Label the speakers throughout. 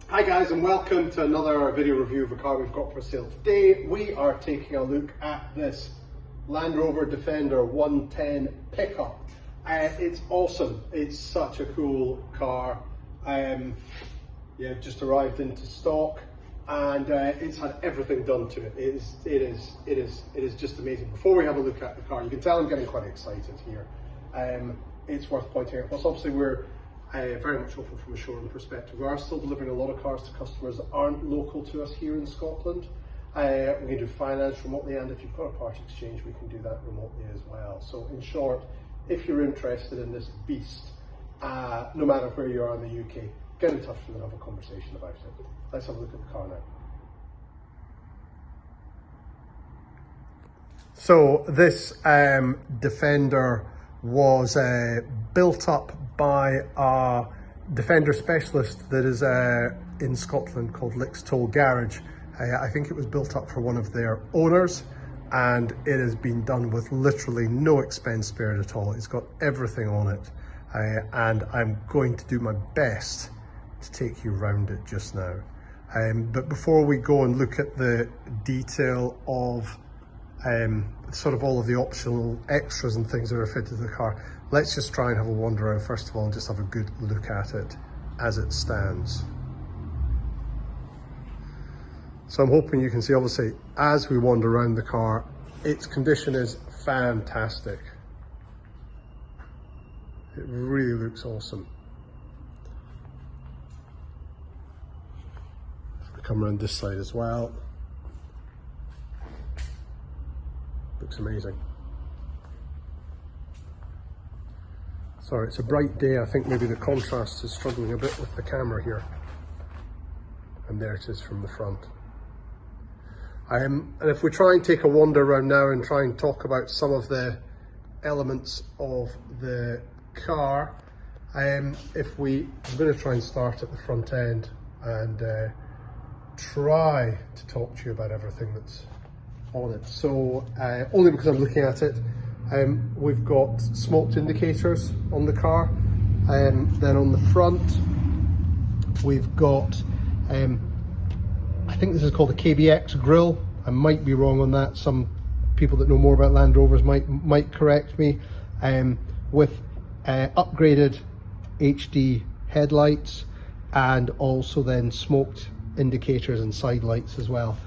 Speaker 1: Hi guys, and welcome to another video review of a car we've got for sale. Today we are taking a look at this Land Rover Defender 110 pickup. It's awesome. It's such a cool car. Yeah, just arrived into stock, and it's had everything done to it. It is just amazing. Before we have a look at the car, you can tell I'm getting quite excited here. It's worth pointing out. Plus, obviously, we're very much open from a showroom perspective. We are still delivering a lot of cars to customers that aren't local to us here in Scotland. We can do finance remotely, and if you've got a part exchange, we can do that remotely as well. So in short, if you're interested in this beast, no matter where you are in the UK, get in touch with me and have a conversation about it. Let's have a look at the car now. So this Defender was built up by a Defender specialist that is in Scotland called Toll Garage. I think it was built up for one of their owners, and it has been done with literally no expense spared at all. It's got everything on it, and I'm going to do my best to take you around it just now. But before we go and look at the detail of sort of all of the optional extras and things that are fitted to the car, let's just try and have a wander around first of all and just have a good look at it as it stands. So I'm hoping you can see, obviously, as we wander around the car, its condition is fantastic. It really looks awesome. If I come around this side as well, looks amazing. Sorry, it's a bright day. I think maybe the contrast is struggling a bit with the camera here. And there it is from the front. And if we try and take a wander around now and try and talk about some of the elements of the car, I'm going to try and start at the front end and try to talk to you about everything that's on it. So only because I'm looking at it, we've got smoked indicators on the car, then on the front we've got I think this is called a KBX grille. I might be wrong on that. Some people that know more about Land Rovers might correct me. With upgraded HD headlights, and also then smoked indicators and side lights as well.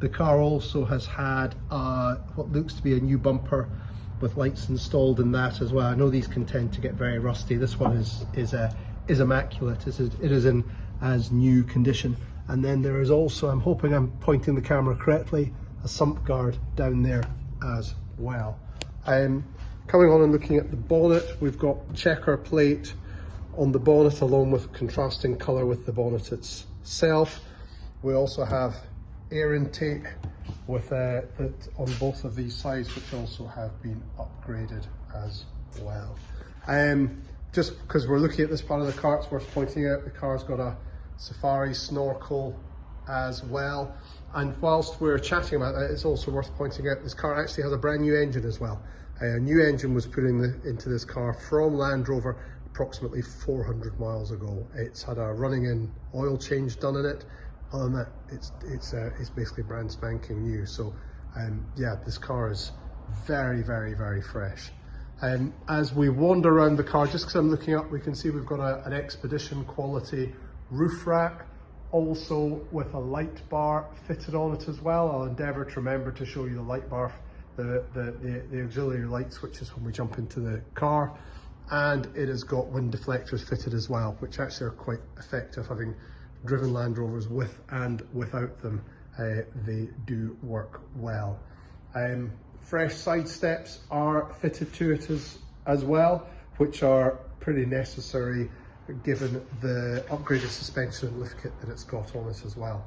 Speaker 1: The car also has had what looks to be a new bumper with lights installed in that as well. I know these can tend to get very rusty. This one is immaculate. It is in as new condition. And then there is also, I'm hoping I'm pointing the camera correctly, a sump guard down there as well. Coming on and looking at the bonnet, we've got checker plate on the bonnet along with contrasting colour with the bonnet itself. We also have air intake with that on both of these sides, which also have been upgraded as well. Just because we're looking at this part of the car, it's worth pointing out the car's got a safari snorkel as well. And whilst we're chatting about that, it's also worth pointing out this car actually has a brand new engine as well. A new engine was put into this car from Land Rover approximately 400 miles ago. It's had a running in oil change done in it. Other than that, it's basically brand spanking new. So yeah, this car is very, very, very fresh. As we wander around the car, just because I'm looking up, we can see we've got an Expedition quality roof rack, also with a light bar fitted on it as well. I'll endeavour to remember to show you the light bar, the auxiliary light switches when we jump into the car. And it has got wind deflectors fitted as well, which actually are quite effective. Having driven Land Rovers with and without them, they do work well. Fresh side steps are fitted to it as well, which are pretty necessary given the upgraded suspension and lift kit that it's got on it as well.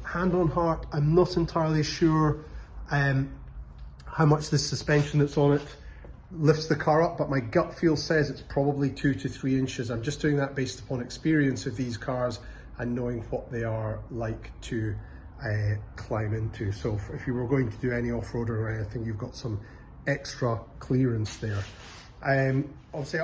Speaker 1: Hand on heart, I'm not entirely sure how much this suspension that's on it lifts the car up, but my gut feel says it's probably 2 to 3 inches. I'm just doing that based upon experience of these cars and knowing what they are like to climb into. So if you were going to do any off-road or anything, you've got some extra clearance there. Obviously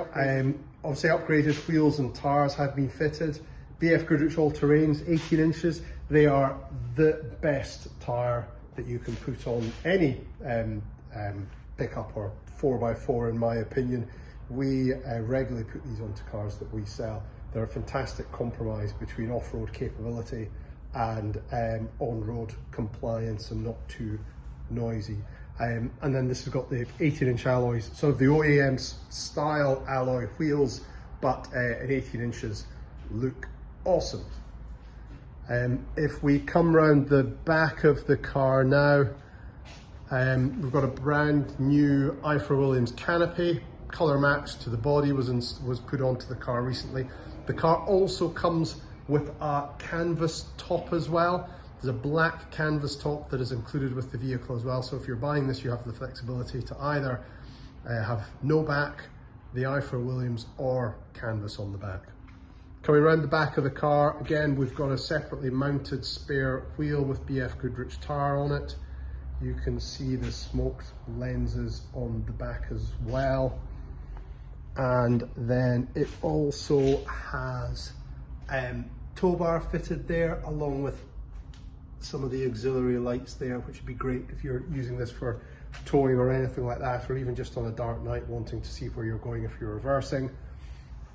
Speaker 1: upgraded wheels and tyres have been fitted. BF Goodrich All-Terrains, 18 inches. They are the best tyre that you can put on any pickup or 4x4 in my opinion. We regularly put these onto cars that we sell. They're a fantastic compromise between off-road capability and on-road compliance and not too noisy. And then this has got the 18-inch alloys, sort of the OEM style alloy wheels, but at 18 inches look awesome. If we come round the back of the car now, we've got a brand new Ifor Williams canopy, colour matched to the body, was put onto the car recently. The car also comes with a canvas top as well. There's a black canvas top that is included with the vehicle as well. So if you're buying this, you have the flexibility to either have no back, the Ifor Williams, or canvas on the back. Coming around the back of the car, again, we've got a separately mounted spare wheel with BF Goodrich tyre on it. You can see the smoked lenses on the back as well. And then it also has tow bar fitted there, along with some of the auxiliary lights there, which would be great if you're using this for towing or anything like that, or even just on a dark night wanting to see where you're going if you're reversing.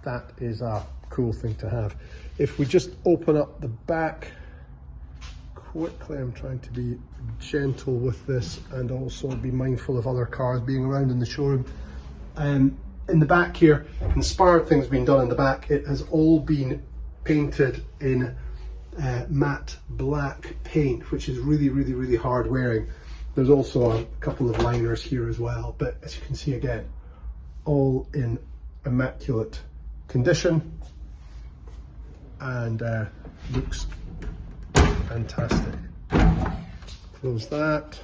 Speaker 1: That is a cool thing to have. If we just open up the back quickly, I'm trying to be gentle with this and also be mindful of other cars being around in the showroom. In the back here, inspired things being done in the back. It has all been painted in matte black paint, which is really hard wearing. There's also a couple of liners here as well, but as you can see, again, all in immaculate condition and looks fantastic. Close that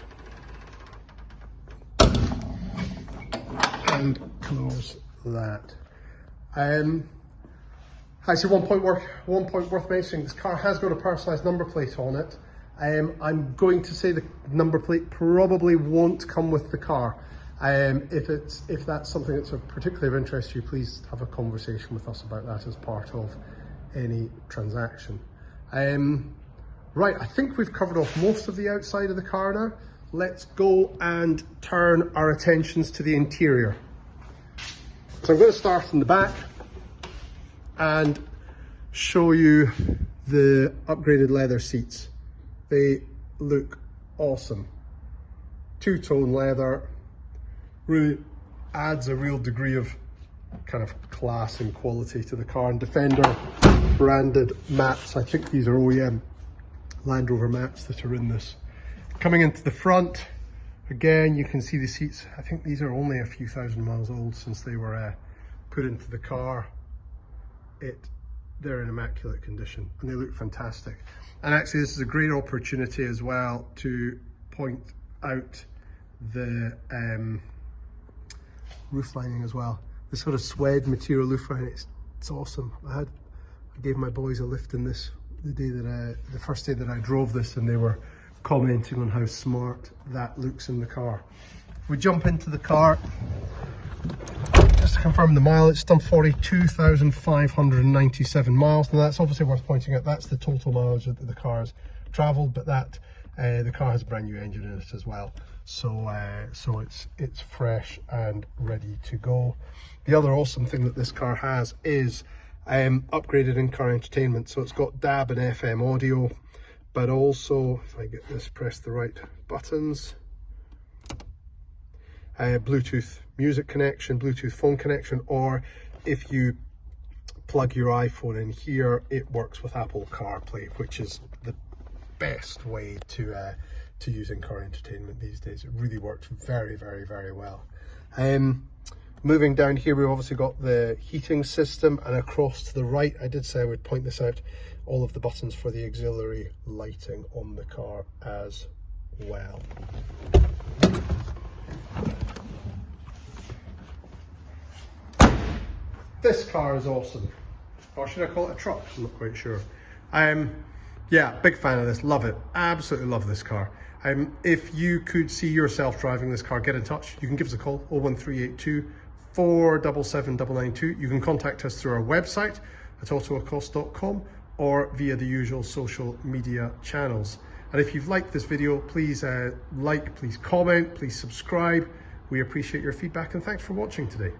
Speaker 1: and close that. Actually, one point worth mentioning: this car has got a personalised number plate on it. I'm going to say the number plate probably won't come with the car. If that's something that's particularly of interest to you, please have a conversation with us about that as part of any transaction. Right, I think we've covered off most of the outside of the car now. Let's go and turn our attentions to the interior. So I'm going to start from the back and show you the upgraded leather seats. They look awesome. Two-tone leather really adds a real degree of kind of class and quality to the car. And Defender branded mats, I think these are OEM Land Rover mats that are in this. Coming into the front, again, you can see the seats. I think these are only a few thousand miles old since they were put into the car. They're in immaculate condition and they look fantastic. And actually, this is a great opportunity as well to point out the roof lining as well. The sort of suede material roof lining, it's awesome. I gave my boys a lift in this the first day that I drove this, and they were commenting on how smart that looks in the car. If we jump into the car, just to confirm the mileage, it's done 42,597 miles. Now that's obviously worth pointing out, that's the total mileage that the car has travelled, but that the car has a brand new engine in it as well. So it's fresh and ready to go. The other awesome thing that this car has is upgraded in-car entertainment. So it's got DAB and FM audio, but also, if I get this, press the right buttons, Bluetooth music connection, Bluetooth phone connection, or if you plug your iPhone in here, it works with Apple CarPlay, which is the best way to use in-car entertainment these days. It really works very well. Moving down here, we've obviously got the heating system, and across to the right, I did say I would point this out, all of the buttons for the auxiliary lighting on the car as well. This car is awesome. Or should I call it a truck? I'm not quite sure. Yeah, big fan of this, love it, absolutely love this car. If you could see yourself driving this car, get in touch. You can give us a call, 01382 477 992. You can contact us through our website at autoecosse.com, or via the usual social media channels. And if you've liked this video, please like, please comment, please subscribe. We appreciate your feedback, and thanks for watching today.